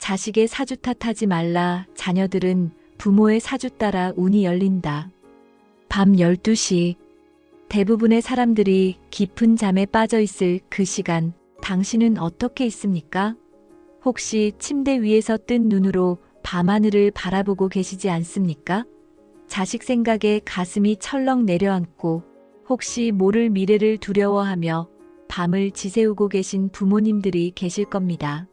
자식의 사주 탓하지 말라. 자녀들은 부모의 사주 따라 운이 열린다. 밤 12시. 대부분의 사람들이 깊은 잠에 빠져 있을 그 시간, 당신은 어떻게 있습니까? 혹시 침대 위에서 뜬 눈으로 밤하늘을 바라보고 계시지 않습니까? 자식 생각에 가슴이 철렁 내려앉고 혹시 모를 미래를 두려워하며 밤을 지새우고 계신 부모님들이 계실 겁니다.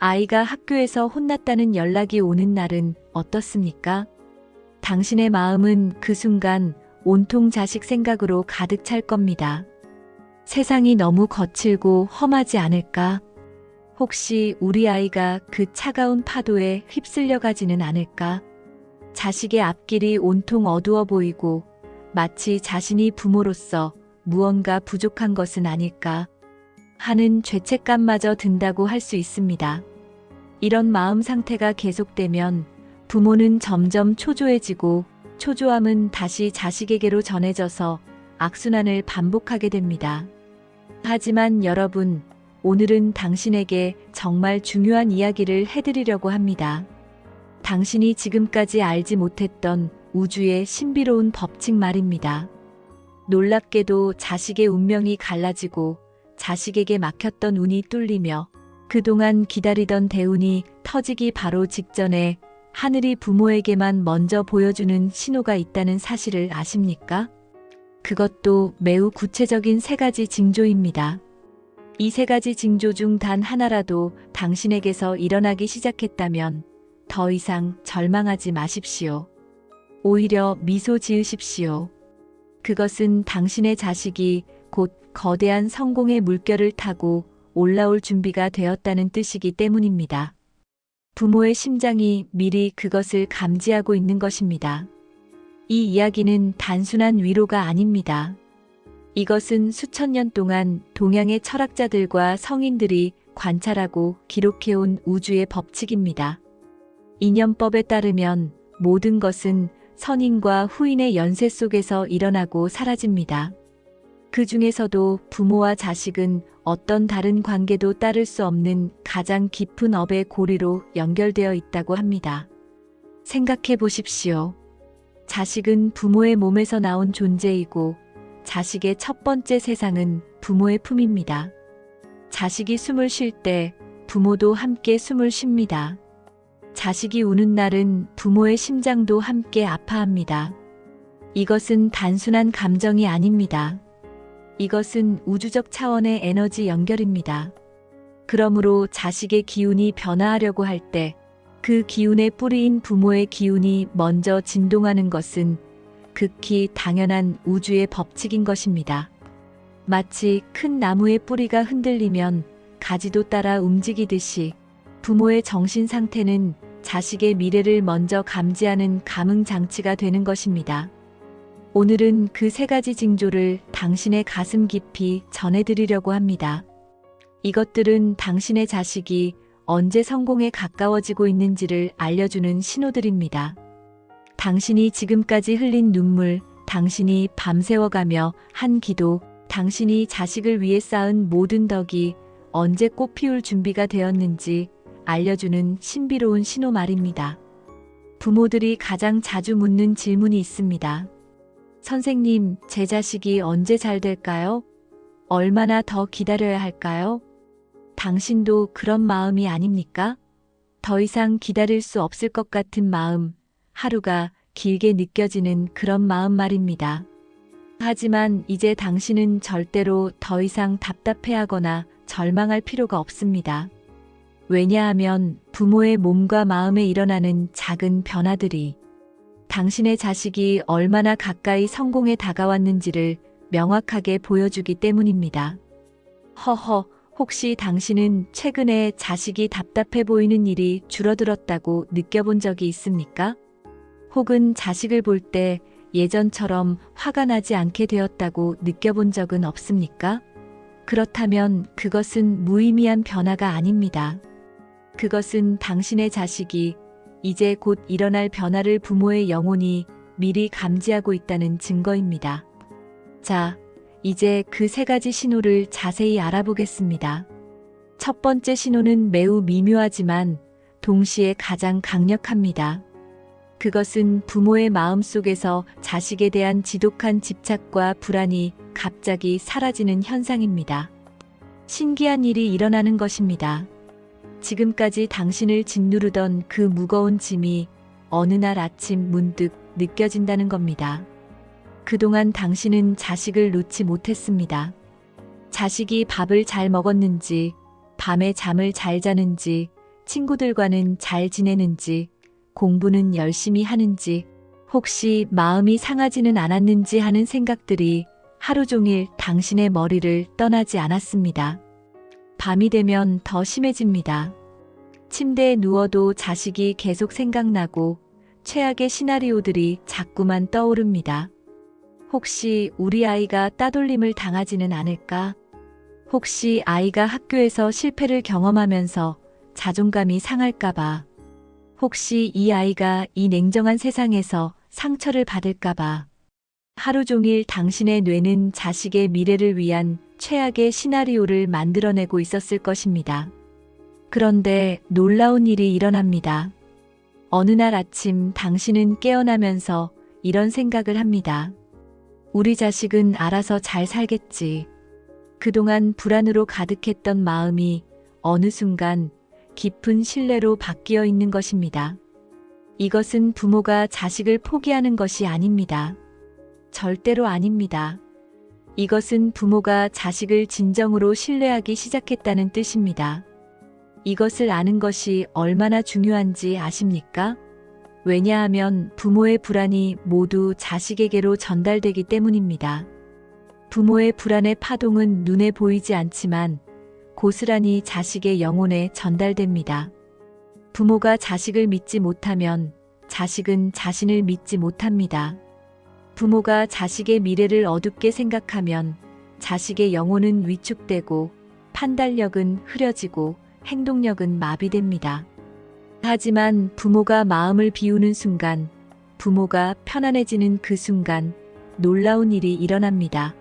아이가 학교에서 혼났다는 연락이 오는 날은 어떻습니까? 당신의 마음은 그 순간 온통 자식 생각으로 가득 찰 겁니다. 세상이 너무 거칠고 험하지 않을까? 혹시 우리 아이가 그 차가운 파도에 휩쓸려 가지는 않을까? 자식의 앞길이 온통 어두워 보이고 마치 자신이 부모로서 무언가 부족한 것은 아닐까 하는 죄책감마저 든다고 할 수 있습니다. 이런 마음 상태가 계속되면 부모는 점점 초조해지고 초조함은 다시 자식에게로 전해져서 악순환을 반복하게 됩니다. 하지만 여러분, 오늘은 당신에게 정말 중요한 이야기를 해드리려고 합니다. 당신이 지금까지 알지 못했던 우주의 신비로운 법칙 말입니다. 놀랍게도 자식의 운명이 갈라지고 자식에게 막혔던 운이 뚫리며 그동안 기다리던 대운이 터지기 바로 직전에 하늘이 부모에게만 먼저 보여주는 신호가 있다는 사실을 아십니까? 그것도 매우 구체적인 3가지 징조입니다. 이 3가지 징조 중 단 하나라도 당신에게서 일어나기 시작했다면 더 이상 절망하지 마십시오. 오히려 미소 지으십시오. 그것은 당신의 자식이 곧 거대한 성공의 물결을 타고 올라올 준비가 되었다는 뜻이기 때문입니다. 부모의 심장이 미리 그것을 감지하고 있는 것입니다. 이 이야기는 단순한 위로가 아닙니다. 이것은 수천 년 동안 동양의 철학자들과 성인들이 관찰하고 기록해온 우주의 법칙입니다. 인연법에 따르면 모든 것은 선인과 후인의 연쇄 속에서 일어나고 사라집니다. 그 중에서도 부모와 자식은 어떤 다른 관계도 따를 수 없는 가장 깊은 업의 고리로 연결되어 있다고 합니다. 생각해 보십시오. 자식은 부모의 몸에서 나온 존재이고 자식의 첫 번째 세상은 부모의 품입니다. 자식이 숨을 쉴 때 부모도 함께 숨을 쉽니다. 자식이 우는 날은 부모의 심장도 함께 아파합니다. 이것은 단순한 감정이 아닙니다. 이것은 우주적 차원의 에너지 연결입니다. 그러므로 자식의 기운이 변화하려고 할 때 그 기운의 뿌리인 부모의 기운이 먼저 진동하는 것은 극히 당연한 우주의 법칙인 것입니다. 마치 큰 나무의 뿌리가 흔들리면 가지도 따라 움직이듯이 부모의 정신 상태는 자식의 미래를 먼저 감지하는 감응 장치가 되는 것입니다. 오늘은 그 3가지 징조를 당신의 가슴 깊이 전해드리려고 합니다. 이것들은 당신의 자식이 언제 성공에 가까워지고 있는지를 알려주는 신호들입니다. 당신이 지금까지 흘린 눈물, 당신이 밤새워가며 한 기도, 당신이 자식을 위해 쌓은 모든 덕이 언제 꽃 피울 준비가 되었는지 알려주는 신비로운 신호 말입니다. 부모들이 가장 자주 묻는 질문이 있습니다. 선생님, 제 자식이 언제 잘 될까요? 얼마나 더 기다려야 할까요? 당신도 그런 마음이 아닙니까? 더 이상 기다릴 수 없을 것 같은 마음, 하루가 길게 느껴지는 그런 마음 말입니다. 하지만 이제 당신은 절대로 더 이상 답답해하거나 절망할 필요가 없습니다. 왜냐하면 부모의 몸과 마음에 일어나는 작은 변화들이 당신의 자식이 얼마나 가까이 성공에 다가왔는지를 명확하게 보여주기 때문입니다. 허허, 혹시 당신은 최근에 자식이 답답해 보이는 일이 줄어들었다고 느껴본 적이 있습니까? 혹은 자식을 볼 때 예전처럼 화가 나지 않게 되었다고 느껴본 적은 없습니까? 그렇다면 그것은 무의미한 변화가 아닙니다. 그것은 당신의 자식이 이제 곧 일어날 변화를 부모의 영혼이 미리 감지하고 있다는 증거입니다. 자, 이제 그 3가지 신호를 자세히 알아보겠습니다. 첫 번째 신호는 매우 미묘하지만 동시에 가장 강력합니다. 그것은 부모의 마음속에서 자식에 대한 지독한 집착과 불안이 갑자기 사라지는 현상입니다. 신기한 일이 일어나는 것입니다. 지금까지 당신을 짓누르던 그 무거운 짐이 어느 날 아침 문득 느껴진다는 겁니다. 그동안 당신은 자식을 놓지 못했습니다. 자식이 밥을 잘 먹었는지, 밤에 잠을 잘 자는지, 친구들과는 잘 지내는지, 공부는 열심히 하는지, 혹시 마음이 상하지는 않았는지 하는 생각들이 하루 종일 당신의 머리를 떠나지 않았습니다. 밤이 되면 더 심해집니다. 침대에 누워도 자식이 계속 생각나고 최악의 시나리오들이 자꾸만 떠오릅니다. 혹시 우리 아이가 따돌림을 당하지는 않을까? 혹시 아이가 학교에서 실패를 경험하면서 자존감이 상할까봐? 혹시 이 아이가 이 냉정한 세상에서 상처를 받을까봐? 하루 종일 당신의 뇌는 자식의 미래를 위한 최악의 시나리오를 만들어내고 있었을 것입니다. 그런데 놀라운 일이 일어납니다. 어느 날 아침 당신은 깨어나면서 이런 생각을 합니다. 우리 자식은 알아서 잘 살겠지. 그동안 불안으로 가득했던 마음이 어느 순간 깊은 신뢰로 바뀌어 있는 것입니다. 이것은 부모가 자식을 포기하는 것이 아닙니다. 절대로 아닙니다. 이것은 부모가 자식을 진정으로 신뢰하기 시작했다는 뜻입니다. 이것을 아는 것이 얼마나 중요한지 아십니까? 왜냐하면 부모의 불안이 모두 자식에게로 전달되기 때문입니다. 부모의 불안의 파동은 눈에 보이지 않지만 고스란히 자식의 영혼에 전달됩니다. 부모가 자식을 믿지 못하면 자식은 자신을 믿지 못합니다. 부모가 자식의 미래를 어둡게 생각하면 자식의 영혼은 위축되고 판단력은 흐려지고 행동력은 마비됩니다. 하지만 부모가 마음을 비우는 순간, 부모가 편안해지는 그 순간 놀라운 일이 일어납니다.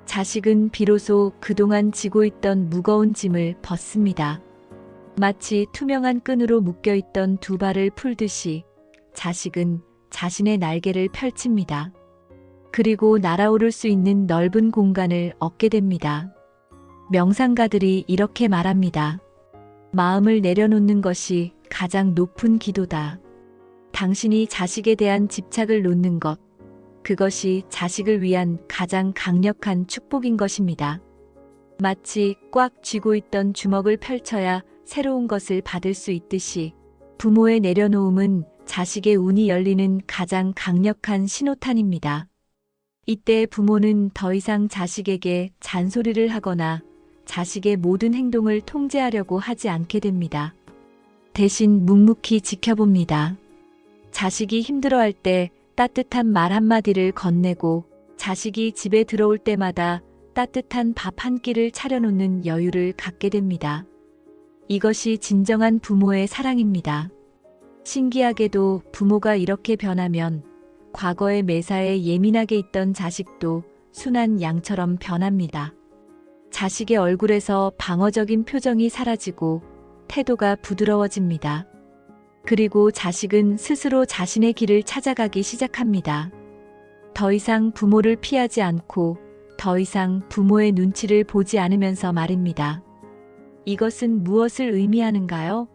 자식은 비로소 그동안 지고 있던 무거운 짐을 벗습니다. 마치 투명한 끈으로 묶여있던 두 발을 풀듯이 자식은 자신의 날개를 펼칩니다. 그리고 날아오를 수 있는 넓은 공간을 얻게 됩니다. 명상가들이 이렇게 말합니다. 마음을 내려놓는 것이 가장 높은 기도다. 당신이 자식에 대한 집착을 놓는 것, 그것이 자식을 위한 가장 강력한 축복인 것입니다. 마치 꽉 쥐고 있던 주먹을 펼쳐야 새로운 것을 받을 수 있듯이 부모의 내려놓음은 자식의 운이 열리는 가장 강력한 신호탄입니다. 이때 부모는 더 이상 자식에게 잔소리를 하거나 자식의 모든 행동을 통제하려고 하지 않게 됩니다. 대신 묵묵히 지켜봅니다. 자식이 힘들어할 때 따뜻한 말 한마디를 건네고 자식이 집에 들어올 때마다 따뜻한 밥 한 끼를 차려놓는 여유를 갖게 됩니다. 이것이 진정한 부모의 사랑입니다. 신기하게도 부모가 이렇게 변하면 과거의 매사에 예민하게 있던 자식도 순한 양처럼 변합니다. 자식의 얼굴에서 방어적인 표정이 사라지고 태도가 부드러워집니다. 그리고 자식은 스스로 자신의 길을 찾아가기 시작합니다. 더 이상 부모를 피하지 않고 더 이상 부모의 눈치를 보지 않으면서 말입니다. 이것은 무엇을 의미하는가요?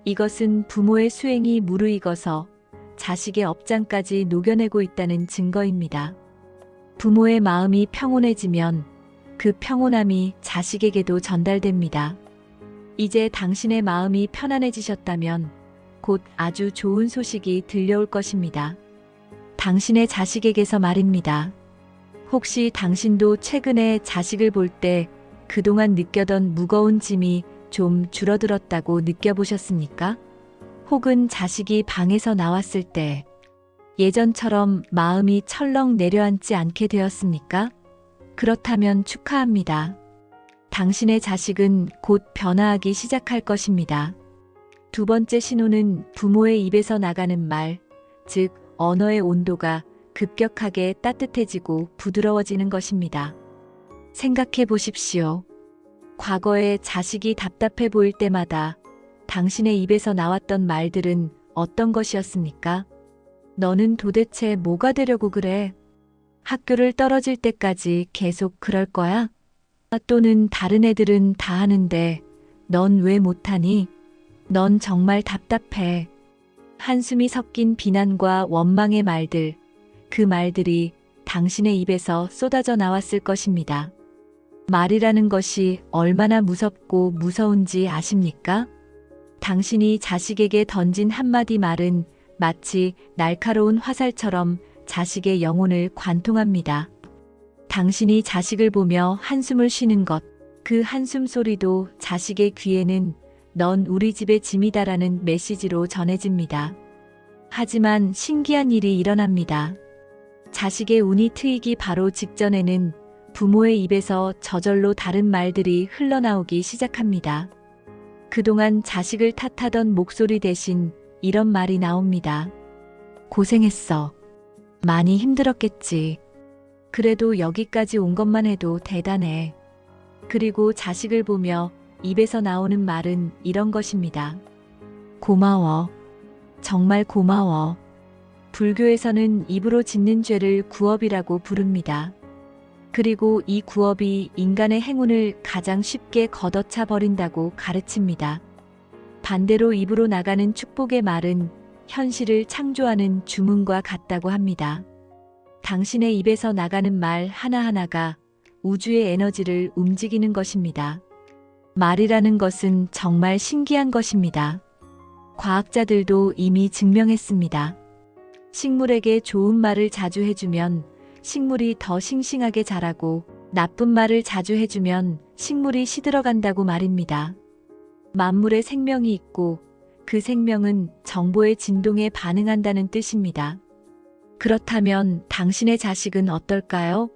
이것은 부모의 수행이 무르익어서 자식의 업장까지 녹여내고 있다는 증거입니다. 부모의 마음이 평온해지면 그 평온함이 자식에게도 전달됩니다. 이제 당신의 마음이 편안해지셨다면 곧 아주 좋은 소식이 들려올 것입니다. 당신의 자식에게서 말입니다. 혹시 당신도 최근에 자식을 볼 때 그동안 느껴던 무거운 짐이 좀 줄어들었다고 느껴보셨습니까? 혹은 자식이 방에서 나왔을 때 예전처럼 마음이 철렁 내려앉지 않게 되었습니까? 그렇다면 축하합니다. 당신의 자식은 곧 변화하기 시작할 것입니다. 두 번째 신호는 부모의 입에서 나가는 말, 즉 언어의 온도가 급격하게 따뜻해지고 부드러워지는 것입니다. 생각해 보십시오. 과거에 자식이 답답해 보일 때마다 당신의 입에서 나왔던 말들은 어떤 것이었습니까? 너는 도대체 뭐가 되려고 그래? 학교를 떨어질 때까지 계속 그럴 거야? 또는 다른 애들은 다 하는데 넌 왜 못하니? 넌 정말 답답해. 한숨이 섞인 비난과 원망의 말들, 그 말들이 당신의 입에서 쏟아져 나왔을 것입니다. 말이라는 것이 얼마나 무섭고 무서운지 아십니까? 당신이 자식에게 던진 한마디 말은 마치 날카로운 화살처럼 자식의 영혼을 관통합니다. 당신이 자식을 보며 한숨을 쉬는 것, 그 한숨 소리도 자식의 귀에는 넌 우리 집의 짐이다라는 메시지로 전해집니다. 하지만 신기한 일이 일어납니다. 자식의 운이 트이기 바로 직전에는 부모의 입에서 저절로 다른 말들이 흘러나오기 시작합니다. 그동안 자식을 탓하던 목소리 대신 이런 말이 나옵니다. 고생했어. 많이 힘들었겠지. 그래도 여기까지 온 것만 해도 대단해. 그리고 자식을 보며 입에서 나오는 말은 이런 것입니다. 고마워. 정말 고마워. 불교에서는 입으로 짓는 죄를 구업이라고 부릅니다. 그리고 이 구업이 인간의 행운을 가장 쉽게 걷어차 버린다고 가르칩니다. 반대로 입으로 나가는 축복의 말은 현실을 창조하는 주문과 같다고 합니다. 당신의 입에서 나가는 말 하나하나가 우주의 에너지를 움직이는 것입니다. 말이라는 것은 정말 신기한 것입니다. 과학자들도 이미 증명했습니다. 식물에게 좋은 말을 자주 해주면 식물이 더 싱싱하게 자라고 나쁜 말을 자주 해주면 식물이 시들어간다고 말입니다. 만물에 생명이 있고 그 생명은 정보의 진동에 반응한다는 뜻입니다. 그렇다면 당신의 자식은 어떨까요?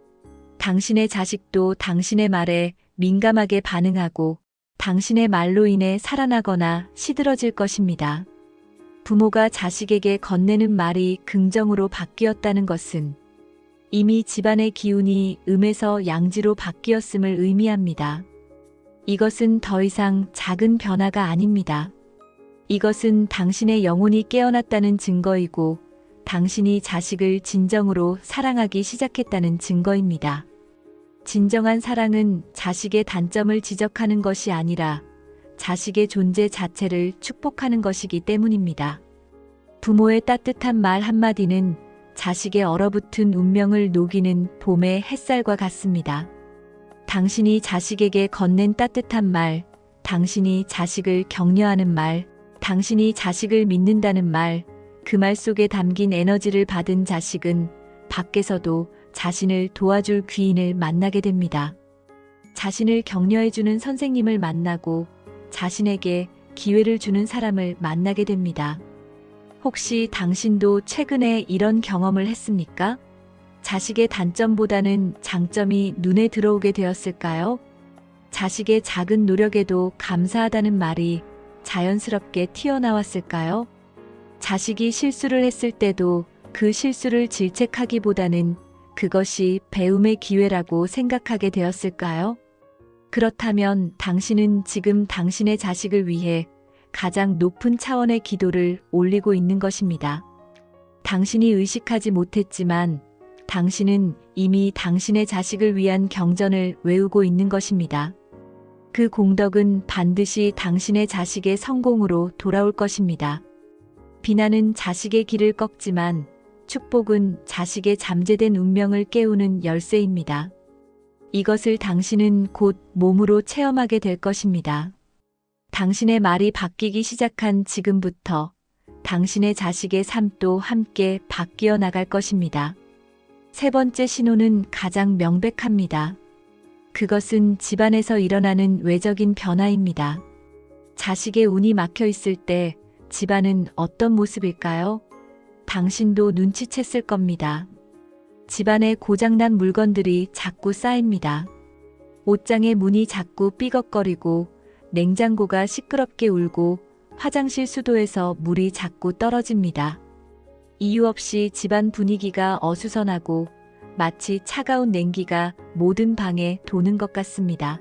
당신의 자식도 당신의 말에 민감하게 반응하고 당신의 말로 인해 살아나거나 시들어질 것입니다. 부모가 자식에게 건네는 말이 긍정으로 바뀌었다는 것은 이미 집안의 기운이 음에서 양지로 바뀌었음을 의미합니다. 이것은 더 이상 작은 변화가 아닙니다. 이것은 당신의 영혼이 깨어났다는 증거이고 당신이 자식을 진정으로 사랑하기 시작했다는 증거입니다. 진정한 사랑은 자식의 단점을 지적하는 것이 아니라 자식의 존재 자체를 축복하는 것이기 때문입니다. 부모의 따뜻한 말 한마디는 자식의 얼어붙은 운명을 녹이는 봄의 햇살과 같습니다. 당신이 자식에게 건넨 따뜻한 말, 당신이 자식을 격려하는 말, 당신이 자식을 믿는다는 말, 그 말 속에 담긴 에너지를 받은 자식은 밖에서도 자신을 도와줄 귀인을 만나게 됩니다. 자신을 격려해주는 선생님을 만나고 자신에게 기회를 주는 사람을 만나게 됩니다. 혹시 당신도 최근에 이런 경험을 했습니까? 자식의 단점보다는 장점이 눈에 들어오게 되었을까요? 자식의 작은 노력에도 감사하다는 말이 자연스럽게 튀어나왔을까요? 자식이 실수를 했을 때도 그 실수를 질책하기보다는 그것이 배움의 기회라고 생각하게 되었을까요? 그렇다면 당신은 지금 당신의 자식을 위해 가장 높은 차원의 기도를 올리고 있는 것입니다. 당신이 의식하지 못했지만 당신은 이미 당신의 자식을 위한 경전을 외우고 있는 것입니다. 그 공덕은 반드시 당신의 자식의 성공으로 돌아올 것입니다. 비난은 자식의 길을 꺾지만 축복은 자식의 잠재된 운명을 깨우는 열쇠입니다. 이것을 당신은 곧 몸으로 체험하게 될 것입니다. 당신의 말이 바뀌기 시작한 지금부터 당신의 자식의 삶도 함께 바뀌어 나갈 것입니다. 세 번째 신호는 가장 명백합니다. 그것은 집안에서 일어나는 외적인 변화입니다. 자식의 운이 막혀 있을 때 집안은 어떤 모습일까요? 당신도 눈치챘을 겁니다. 집안에 고장난 물건들이 자꾸 쌓입니다. 옷장의 문이 자꾸 삐걱거리고 냉장고가 시끄럽게 울고 화장실 수도에서 물이 자꾸 떨어집니다. 이유 없이 집안 분위기가 어수선하고 마치 차가운 냉기가 모든 방에 도는 것 같습니다.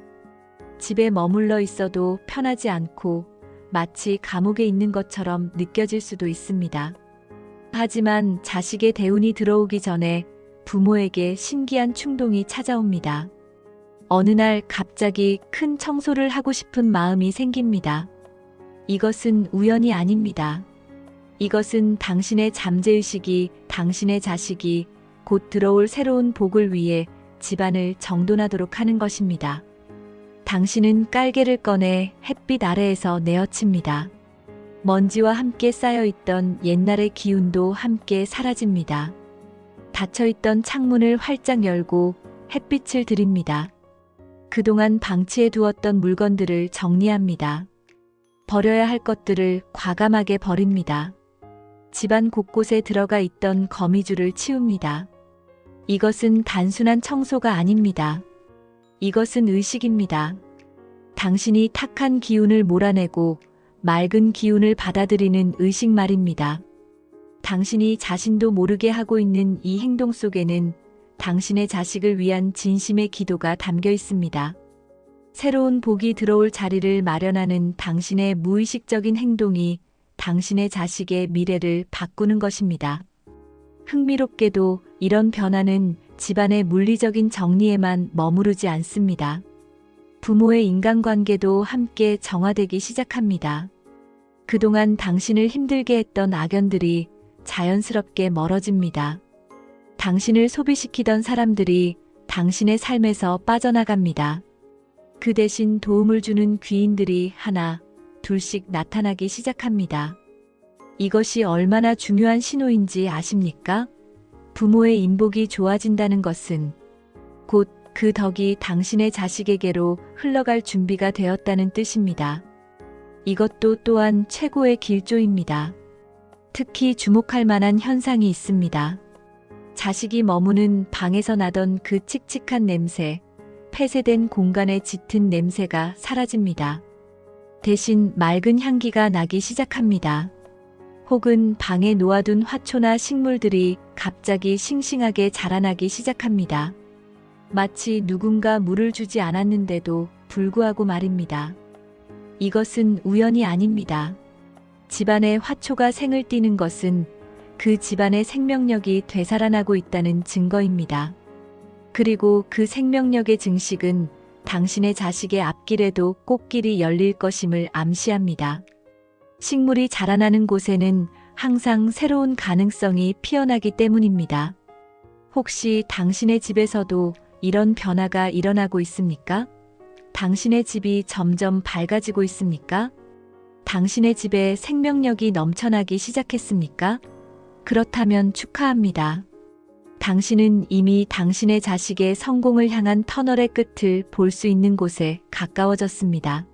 집에 머물러 있어도 편하지 않고 마치 감옥에 있는 것처럼 느껴질 수도 있습니다. 하지만 자식의 대운이 들어오기 전에 부모에게 신기한 충동이 찾아옵니다. 어느 날 갑자기 큰 청소를 하고 싶은 마음이 생깁니다. 이것은 우연이 아닙니다. 이것은 당신의 잠재의식이 당신의 자식이 곧 들어올 새로운 복을 위해 집안을 정돈하도록 하는 것입니다. 당신은 깔개를 꺼내 햇빛 아래에서 내어칩니다. 먼지와 함께 쌓여있던 옛날의 기운도 함께 사라집니다. 닫혀있던 창문을 활짝 열고 햇빛을 들입니다. 그동안 방치해 두었던 물건들을 정리합니다. 버려야 할 것들을 과감하게 버립니다. 집안 곳곳에 들어가 있던 거미줄을 치웁니다. 이것은 단순한 청소가 아닙니다. 이것은 의식입니다. 당신이 탁한 기운을 몰아내고 맑은 기운을 받아들이는 의식 말입니다. 당신이 자신도 모르게 하고 있는 이 행동 속에는 당신의 자식을 위한 진심의 기도가 담겨 있습니다. 새로운 복이 들어올 자리를 마련하는 당신의 무의식적인 행동이 당신의 자식의 미래를 바꾸는 것입니다. 흥미롭게도 이런 변화는 집안의 물리적인 정리에만 머무르지 않습니다. 부모의 인간관계도 함께 정화되기 시작합니다. 그동안 당신을 힘들게 했던 악연들이 자연스럽게 멀어집니다. 당신을 소비시키던 사람들이 당신의 삶에서 빠져나갑니다. 그 대신 도움을 주는 귀인들이 하나, 둘씩 나타나기 시작합니다. 이것이 얼마나 중요한 신호인지 아십니까? 부모의 인복이 좋아진다는 것은 곧 그 덕이 당신의 자식에게로 흘러갈 준비가 되었다는 뜻입니다. 이것도 또한 최고의 길조입니다. 특히 주목할 만한 현상이 있습니다. 자식이 머무는 방에서 나던 그 칙칙한 냄새, 폐쇄된 공간의 짙은 냄새가 사라집니다. 대신 맑은 향기가 나기 시작합니다. 혹은 방에 놓아둔 화초나 식물들이 갑자기 싱싱하게 자라나기 시작합니다. 마치 누군가 물을 주지 않았는데도 불구하고 말입니다. 이것은 우연이 아닙니다. 집안에 화초가 생을 띠는 것은 그 집안의 생명력이 되살아나고 있다는 증거입니다. 그리고 그 생명력의 증식은 당신의 자식의 앞길에도 꽃길이 열릴 것임을 암시합니다. 식물이 자라나는 곳에는 항상 새로운 가능성이 피어나기 때문입니다. 혹시 당신의 집에서도 이런 변화가 일어나고 있습니까? 당신의 집이 점점 밝아지고 있습니까? 당신의 집에 생명력이 넘쳐나기 시작했습니까? 그렇다면 축하합니다. 당신은 이미 당신의 자식의 성공을 향한 터널의 끝을 볼 수 있는 곳에 가까워졌습니다.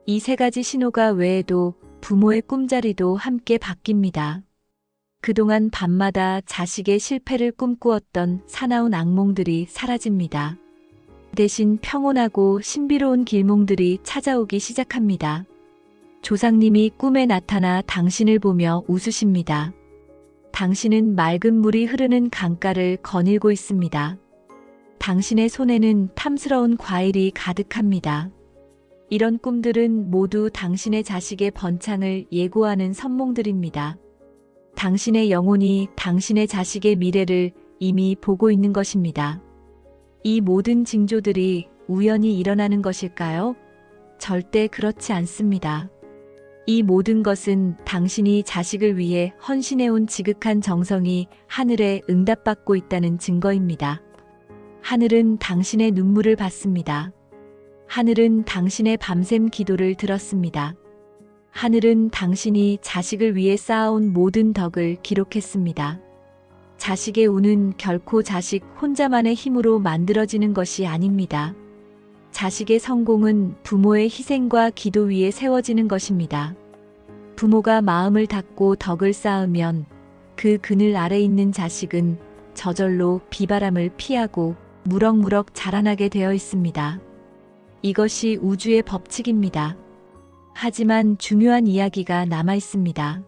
이 세 가지 신호가 외에도 부모의 꿈자리도 함께 바뀝니다. 그동안 밤마다 자식의 실패를 꿈꾸었던 사나운 악몽들이 사라집니다. 대신 평온하고 신비로운 길몽들이 찾아오기 시작합니다. 조상님이 꿈에 나타나 당신을 보며 웃으십니다. 당신은 맑은 물이 흐르는 강가를 거닐고 있습니다. 당신의 손에는 탐스러운 과일이 가득합니다. 이런 꿈들은 모두 당신의 자식의 번창을 예고하는 선몽들입니다. 당신의 영혼이 당신의 자식의 미래를 이미 보고 있는 것입니다. 이 모든 징조들이 우연히 일어나는 것일까요? 절대 그렇지 않습니다. 이 모든 것은 당신이 자식을 위해 헌신해온 지극한 정성이 하늘에 응답받고 있다는 증거입니다. 하늘은 당신의 눈물을 봤습니다. 하늘은 당신의 밤샘 기도를 들었습니다. 하늘은 당신이 자식을 위해 쌓아온 모든 덕을 기록했습니다. 자식의 운은 결코 자식 혼자만의 힘으로 만들어지는 것이 아닙니다. 자식의 성공은 부모의 희생과 기도 위에 세워지는 것입니다. 부모가 마음을 닫고 덕을 쌓으면 그 그늘 아래 있는 자식은 저절로 비바람을 피하고 무럭무럭 자라나게 되어 있습니다. 이것이 우주의 법칙입니다. 하지만 중요한 이야기가 남아 있습니다.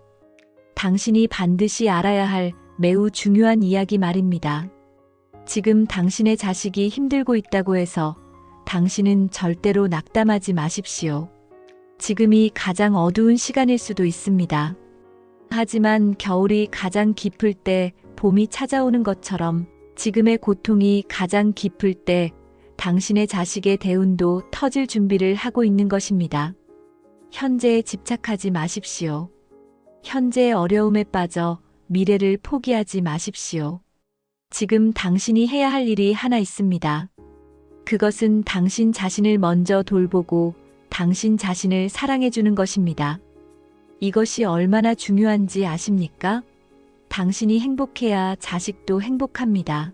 당신이 반드시 알아야 할 매우 중요한 이야기 말입니다. 지금 당신의 자식이 힘들고 있다고 해서 당신은 절대로 낙담하지 마십시오. 지금이 가장 어두운 시간일 수도 있습니다. 하지만 겨울이 가장 깊을 때 봄이 찾아오는 것처럼 지금의 고통이 가장 깊을 때 당신의 자식의 대운도 터질 준비를 하고 있는 것입니다. 현재에 집착하지 마십시오. 현재의 어려움에 빠져 미래를 포기하지 마십시오. 지금 당신이 해야 할 일이 하나 있습니다. 그것은 당신 자신을 먼저 돌보고 당신 자신을 사랑해주는 것입니다. 이것이 얼마나 중요한지 아십니까? 당신이 행복해야 자식도 행복합니다.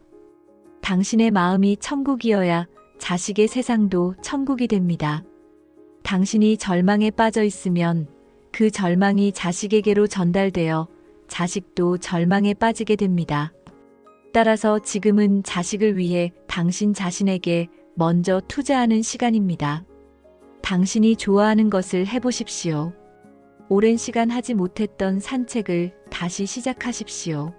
당신의 마음이 천국이어야 자식의 세상도 천국이 됩니다. 당신이 절망에 빠져 있으면 그 절망이 자식에게로 전달되어 자식도 절망에 빠지게 됩니다. 따라서 지금은 자식을 위해 당신 자신에게 먼저 투자하는 시간입니다. 당신이 좋아하는 것을 해보십시오. 오랜 시간 하지 못했던 산책을 다시 시작하십시오.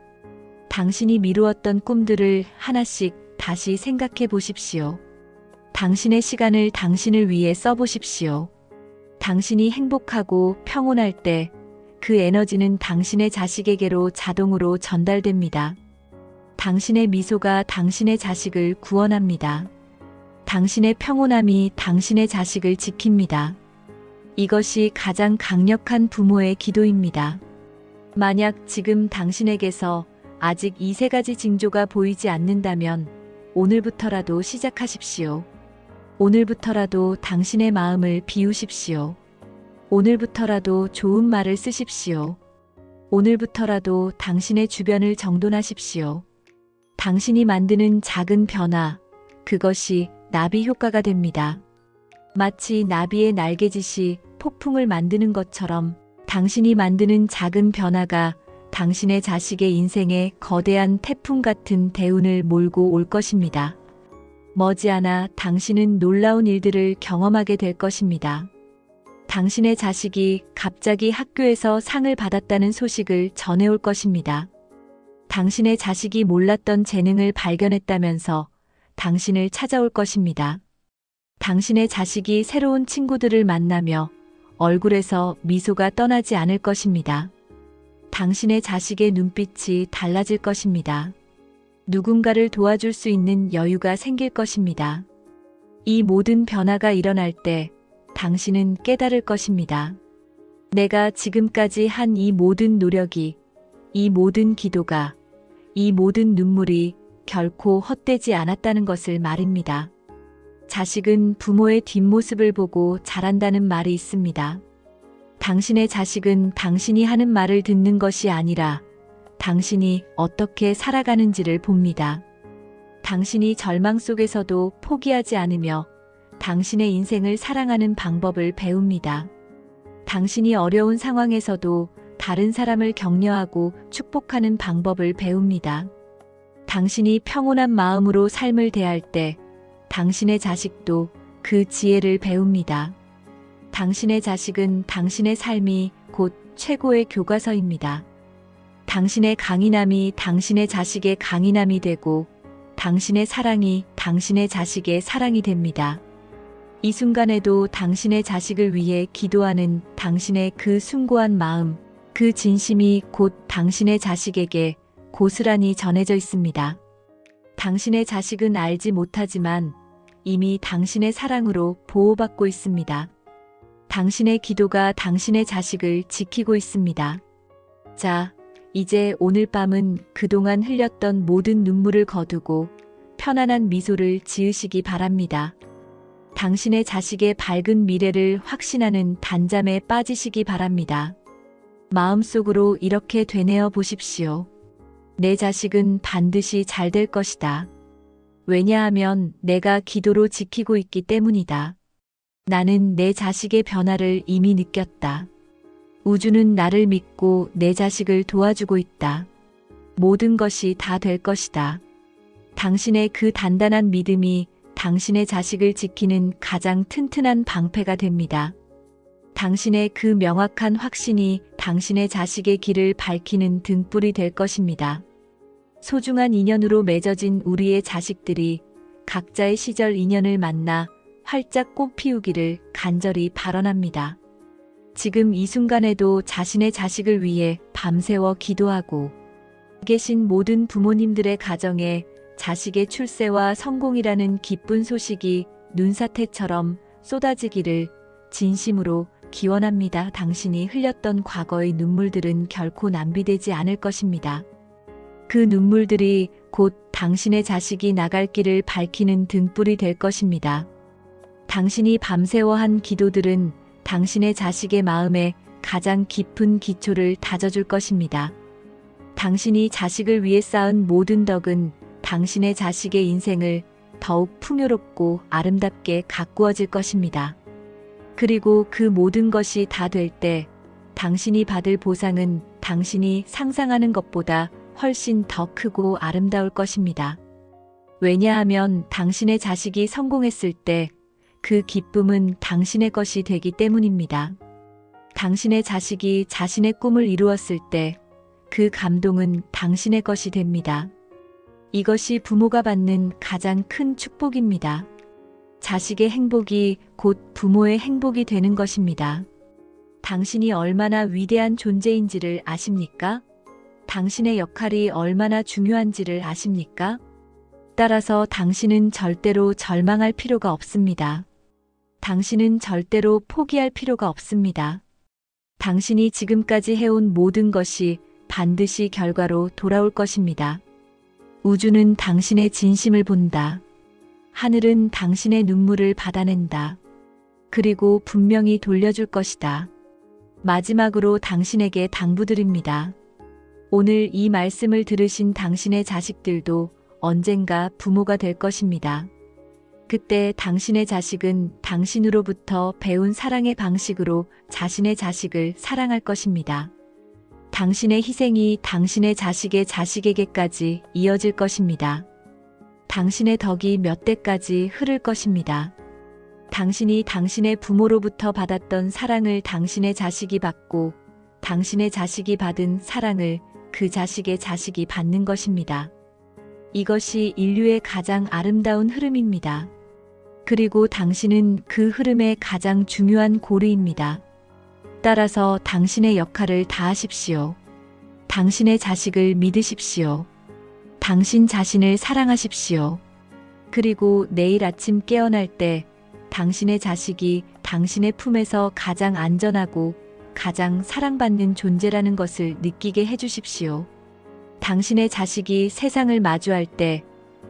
당신이 미루었던 꿈들을 하나씩 다시 생각해 보십시오. 당신의 시간을 당신을 위해 써보십시오. 당신이 행복하고 평온할 때 그 에너지는 당신의 자식에게로 자동으로 전달됩니다. 당신의 미소가 당신의 자식을 구원합니다. 당신의 평온함이 당신의 자식을 지킵니다. 이것이 가장 강력한 부모의 기도입니다. 만약 지금 당신에게서 아직 이 세 가지 징조가 보이지 않는다면 오늘부터라도 시작하십시오. 오늘부터라도 당신의 마음을 비우십시오. 오늘부터라도 좋은 말을 쓰십시오. 오늘부터라도 당신의 주변을 정돈하십시오. 당신이 만드는 작은 변화, 그것이 나비 효과가 됩니다. 마치 나비의 날개짓이 폭풍을 만드는 것처럼 당신이 만드는 작은 변화가 당신의 자식의 인생에 거대한 태풍 같은 대운을 몰고 올 것입니다. 머지않아 당신은 놀라운 일들을 경험하게 될 것입니다. 당신의 자식이 갑자기 학교에서 상을 받았다는 소식을 전해올 것입니다. 당신의 자식이 몰랐던 재능을 발견했다면서 당신을 찾아올 것입니다. 당신의 자식이 새로운 친구들을 만나며 얼굴에서 미소가 떠나지 않을 것입니다. 당신의 자식의 눈빛이 달라질 것입니다. 누군가를 도와줄 수 있는 여유가 생길 것입니다. 이 모든 변화가 일어날 때 당신은 깨달을 것입니다. 내가 지금까지 한 이 모든 노력이, 이 모든 기도가, 이 모든 눈물이 결코 헛되지 않았다는 것을 말입니다. 자식은 부모의 뒷모습을 보고 자란다는 말이 있습니다. 당신의 자식은 당신이 하는 말을 듣는 것이 아니라 당신이 어떻게 살아가는지를 봅니다. 당신이 절망 속에서도 포기하지 않으며 당신의 인생을 사랑하는 방법을 배웁니다. 당신이 어려운 상황에서도 다른 사람을 격려하고 축복하는 방법을 배웁니다. 당신이 평온한 마음으로 삶을 대할 때 당신의 자식도 그 지혜를 배웁니다. 당신의 자식은 당신의 삶이 곧 최고의 교과서입니다. 당신의 강인함이 당신의 자식의 강인함이 되고 당신의 사랑이 당신의 자식의 사랑이 됩니다. 이 순간에도 당신의 자식을 위해 기도하는 당신의 그 숭고한 마음, 그 진심이 곧 당신의 자식에게 고스란히 전해져 있습니다. 당신의 자식은 알지 못하지만 이미 당신의 사랑으로 보호받고 있습니다. 당신의 기도가 당신의 자식을 지키고 있습니다. 자, 이제 오늘 밤은 그동안 흘렸던 모든 눈물을 거두고 편안한 미소를 지으시기 바랍니다. 당신의 자식의 밝은 미래를 확신하는 단잠에 빠지시기 바랍니다. 마음속으로 이렇게 되뇌어 보십시오. 내 자식은 반드시 잘 될 것이다. 왜냐하면 내가 기도로 지키고 있기 때문이다. 나는 내 자식의 변화를 이미 느꼈다. 우주는 나를 믿고 내 자식을 도와주고 있다. 모든 것이 다 될 것이다. 당신의 그 단단한 믿음이 당신의 자식을 지키는 가장 튼튼한 방패가 됩니다. 당신의 그 명확한 확신이 당신의 자식의 길을 밝히는 등불이 될 것입니다. 소중한 인연으로 맺어진 우리의 자식들이 각자의 시절 인연을 만나 활짝 꽃 피우기를 간절히 발언합니다. 지금 이 순간에도 자신의 자식을 위해 밤새워 기도하고 계신 모든 부모님들의 가정에 자식의 출세와 성공이라는 기쁜 소식이 눈사태처럼 쏟아지기를 진심으로 기원합니다. 당신이 흘렸던 과거의 눈물들은 결코 낭비되지 않을 것입니다. 그 눈물들이 곧 당신의 자식이 나갈 길을 밝히는 등불이 될 것입니다. 당신이 밤새워 한 기도들은 당신의 자식의 마음에 가장 깊은 기초를 다져줄 것입니다. 당신이 자식을 위해 쌓은 모든 덕은 당신의 자식의 인생을 더욱 풍요롭고 아름답게 가꾸어질 것입니다. 그리고 그 모든 것이 다 될 때 당신이 받을 보상은 당신이 상상하는 것보다 훨씬 더 크고 아름다울 것입니다. 왜냐하면 당신의 자식이 성공했을 때 그 기쁨은 당신의 것이 되기 때문입니다. 당신의 자식이 자신의 꿈을 이루었을 때 그 감동은 당신의 것이 됩니다. 이것이 부모가 받는 가장 큰 축복입니다. 자식의 행복이 곧 부모의 행복이 되는 것입니다. 당신이 얼마나 위대한 존재인지를 아십니까? 당신의 역할이 얼마나 중요한지를 아십니까? 따라서 당신은 절대로 절망할 필요가 없습니다. 당신은 절대로 포기할 필요가 없습니다. 당신이 지금까지 해온 모든 것이 반드시 결과로 돌아올 것입니다. 우주는 당신의 진심을 본다. 하늘은 당신의 눈물을 받아낸다. 그리고 분명히 돌려줄 것이다. 마지막으로 당신에게 당부드립니다. 오늘 이 말씀을 들으신 당신의 자식들도 언젠가 부모가 될 것입니다. 그때 당신의 자식은 당신으로부터 배운 사랑의 방식으로 자신의 자식을 사랑할 것입니다. 당신의 희생이 당신의 자식의 자식에게까지 이어질 것입니다. 당신의 덕이 몇 대까지 흐를 것입니다. 당신이 당신의 부모로부터 받았던 사랑을 당신의 자식이 받고 당신의 자식이 받은 사랑을 그 자식의 자식이 받는 것입니다. 이것이 인류의 가장 아름다운 흐름입니다. 그리고 당신은 그 흐름의 가장 중요한 고리입니다. 따라서 당신의 역할을 다하십시오. 당신의 자식을 믿으십시오. 당신 자신을 사랑하십시오. 그리고 내일 아침 깨어날 때 당신의 자식이 당신의 품에서 가장 안전하고 가장 사랑받는 존재라는 것을 느끼게 해주십시오. 당신의 자식이 세상을 마주할 때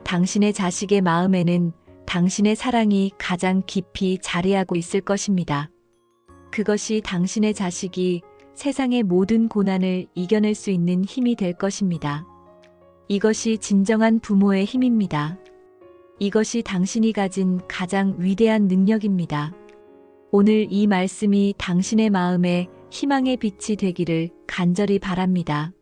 당신의 자식의 마음에는 당신의 사랑이 가장 깊이 자리하고 있을 것입니다. 그것이 당신의 자식이 세상의 모든 고난을 이겨낼 수 있는 힘이 될 것입니다. 이것이 진정한 부모의 힘입니다. 이것이 당신이 가진 가장 위대한 능력입니다. 오늘 이 말씀이 당신의 마음에 희망의 빛이 되기를 간절히 바랍니다.